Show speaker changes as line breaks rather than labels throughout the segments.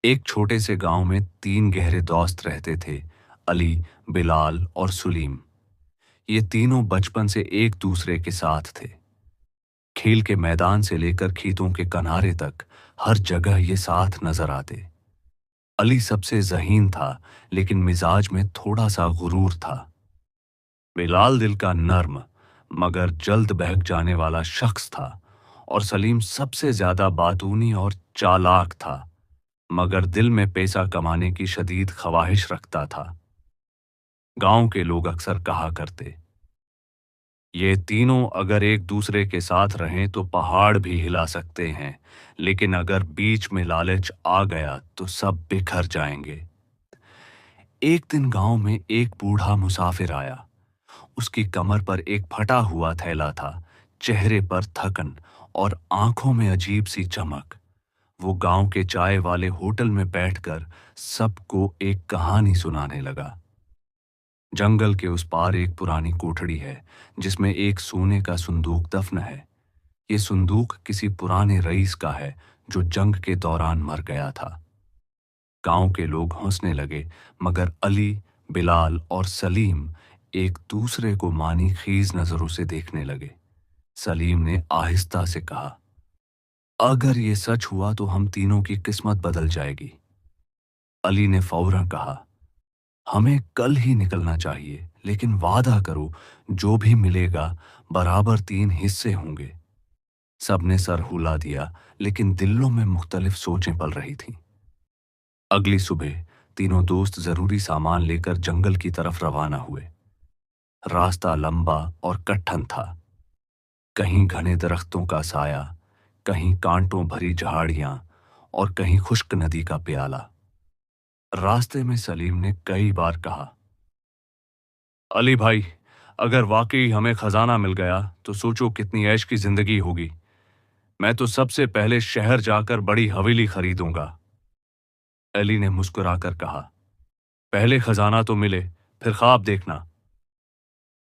एक छोटे से गांव में तीन गहरे दोस्त रहते थे। अली, बिलाल और सुलीम। ये तीनों बचपन से एक दूसरे के साथ थे। खेल के मैदान से लेकर खेतों के किनारे तक हर जगह ये साथ नजर आते। अली सबसे ज़हीन था, लेकिन मिजाज में थोड़ा सा गुरूर था। बिलाल दिल का नर्म मगर जल्द बहक जाने वाला शख्स था। और सलीम सबसे ज्यादा बातूनी और चालाक था, मगर दिल में पैसा कमाने की शदीद ख्वाहिश रखता था। गांव के लोग अक्सर कहा करते, ये तीनों अगर एक दूसरे के साथ रहें तो पहाड़ भी हिला सकते हैं, लेकिन अगर बीच में लालच आ गया तो सब बिखर जाएंगे। एक दिन गांव में एक बूढ़ा मुसाफिर आया। उसकी कमर पर एक फटा हुआ थैला था, चेहरे पर थकन और आंखों में अजीब सी चमक। वो गांव के चाय वाले होटल में बैठकर सबको एक कहानी सुनाने लगा। जंगल के उस पार एक पुरानी कोठड़ी है, जिसमें एक सोने का संदूक दफन है। ये संदूक किसी पुराने रईस का है, जो जंग के दौरान मर गया था। गांव के लोग हंसने लगे, मगर अली, बिलाल और सलीम एक दूसरे को मानी खीज नजरों से देखने लगे। सलीम ने आहिस्ता से कहा, अगर ये सच हुआ तो हम तीनों की किस्मत बदल जाएगी। अली ने फौरन कहा, हमें कल ही निकलना चाहिए, लेकिन वादा करो जो भी मिलेगा बराबर तीन हिस्से होंगे। सबने सर हुला दिया, लेकिन दिलों में मुख्तलिफ सोचें पल रही थीं। अगली सुबह तीनों दोस्त जरूरी सामान लेकर जंगल की तरफ रवाना हुए। रास्ता लंबा और कठिन था। कहीं घने दरख्तों का साया, कहीं कांटों भरी झाड़ियां और कहीं खुश्क नदी का प्याला। रास्ते में सलीम ने कई बार कहा, अली भाई, अगर वाकई हमें खजाना मिल गया तो सोचो कितनी ऐश की जिंदगी होगी। मैं तो सबसे पहले शहर जाकर बड़ी हवेली खरीदूंगा। अली ने मुस्कुराकर कहा, पहले खजाना तो मिले, फिर ख्वाब देखना।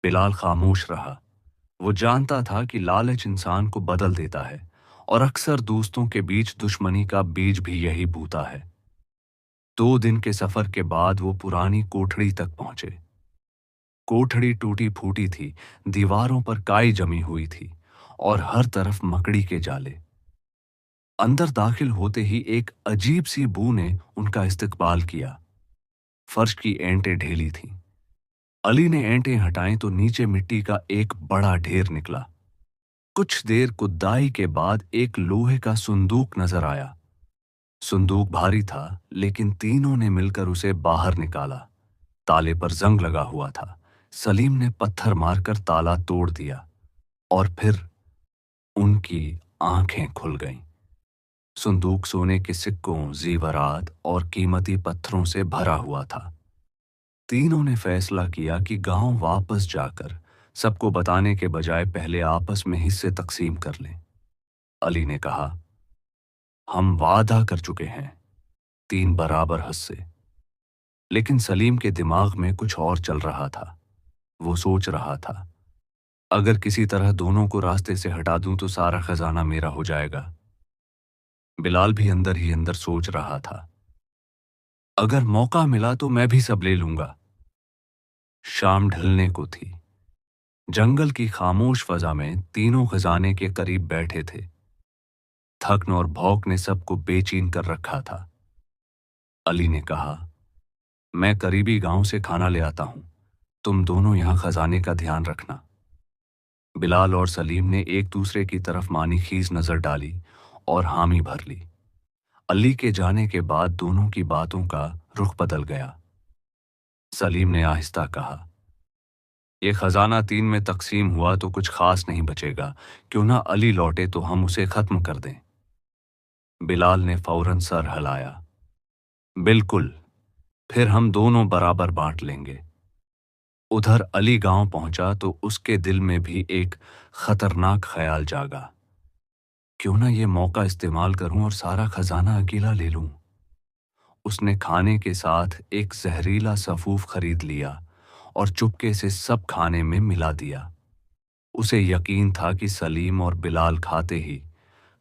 बिलाल खामोश रहा। वो जानता था कि लालच इंसान को बदल देता है, और अक्सर दोस्तों के बीच दुश्मनी का बीज भी यही बूता है। 2 दिन के सफर के बाद वो पुरानी कोठड़ी तक पहुंचे। कोठड़ी टूटी फूटी थी, दीवारों पर काई जमी हुई थी और हर तरफ मकड़ी के जाले। अंदर दाखिल होते ही एक अजीब सी बू ने उनका इस्तकबाल किया। फर्श की एंटें ढेली थीं। अली ने एंटें हटाई तो नीचे मिट्टी का एक बड़ा ढेर निकला। कुछ देर कुदाई के बाद एक लोहे का संदूक नजर आया। संदूक भारी था, लेकिन तीनों ने मिलकर उसे बाहर निकाला। ताले पर जंग लगा हुआ था। सलीम ने पत्थर मारकर ताला तोड़ दिया, और फिर उनकी आंखें खुल गईं। संदूक सोने के सिक्कों, जेवरात और कीमती पत्थरों से भरा हुआ था। तीनों ने फैसला किया कि गांव वापस जाकर सबको बताने के बजाय पहले आपस में हिस्से तकसीम कर लें। अली ने कहा, हम वादा कर चुके हैं, तीन बराबर हिस्से। लेकिन सलीम के दिमाग में कुछ और चल रहा था। वो सोच रहा था, अगर किसी तरह दोनों को रास्ते से हटा दूं तो सारा खजाना मेरा हो जाएगा। बिलाल भी अंदर ही अंदर सोच रहा था, अगर मौका मिला तो मैं भी सब ले लूंगा। शाम ढलने को थी। जंगल की खामोश फजा में तीनों खजाने के करीब बैठे थे। थकन और भौक ने सबको बेचैन कर रखा था। अली ने कहा, मैं करीबी गांव से खाना ले आता हूं, तुम दोनों यहां खजाने का ध्यान रखना। बिलाल और सलीम ने एक दूसरे की तरफ मानी खीज नजर डाली और हामी भर ली। अली के जाने के बाद दोनों की बातों का रुख बदल गया। सलीम ने आहिस्ता कहा, ये खजाना तीन में तकसीम हुआ तो कुछ खास नहीं बचेगा, क्यों ना अली लौटे तो हम उसे खत्म कर दें। बिलाल ने फौरन सर हिलाया, बिल्कुल, फिर हम दोनों बराबर बांट लेंगे। उधर अली गांव पहुंचा तो उसके दिल में भी एक खतरनाक ख्याल जागा। क्यों ना ये मौका इस्तेमाल करूं और सारा खजाना अकेला ले लूं। उसने खाने के साथ एक जहरीला सफूफ खरीद लिया और चुपके से सब खाने में मिला दिया। उसे यकीन था कि सलीम और बिलाल खाते ही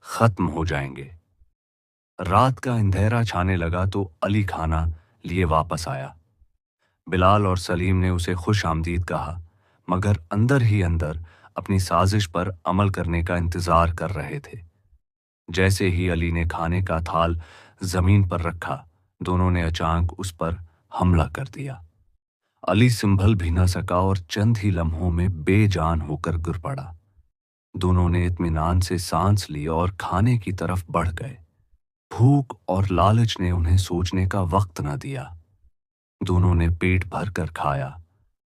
खत्म हो जाएंगे। रात का अंधेरा छाने लगा तो अली खाना लिए वापस आया। बिलाल और सलीम ने उसे खुश आमदीद कहा, मगर अंदर ही अंदर अपनी साजिश पर अमल करने का इंतजार कर रहे थे। जैसे ही अली ने खाने का थाल जमीन पर रखा, दोनों ने अचानक उस पर हमला कर दिया। अली संभल भी न सका और चंद ही लम्हों में बेजान होकर गिर पड़ा। दोनों ने इत्मीनान से सांस ली और खाने की तरफ बढ़ गए। भूख और लालच ने उन्हें सोचने का वक्त न दिया। दोनों ने पेट भर कर खाया,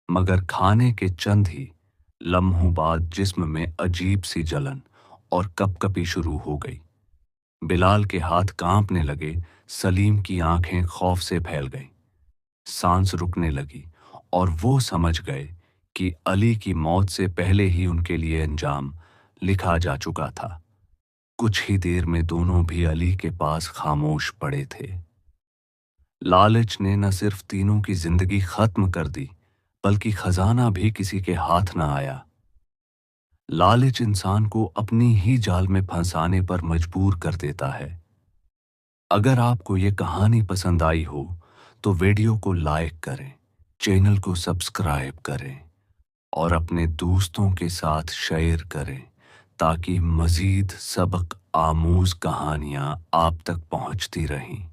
मगर खाने के चंद ही लम्हों बाद जिस्म में अजीब सी जलन और कपकपी शुरू हो गई। बिलाल के हाथ कांपने लगे, सलीम की आंखें खौफ से फैल गईं। सांस रुकने लगी और वो समझ गए कि अली की मौत से पहले ही उनके लिए अंजाम लिखा जा चुका था। कुछ ही देर में दोनों भी अली के पास खामोश पड़े थे। लालच ने न सिर्फ तीनों की जिंदगी खत्म कर दी, बल्कि खजाना भी किसी के हाथ न आया। लालच इंसान को अपनी ही जाल में फंसाने पर मजबूर कर देता है। अगर आपको ये कहानी पसंद आई हो तो वीडियो को लाइक करें, चैनल को सब्सक्राइब करें और अपने दोस्तों के साथ शेयर करें, ताकि मज़ीद सबक आमूज कहानियाँ आप तक पहुँचती रहें।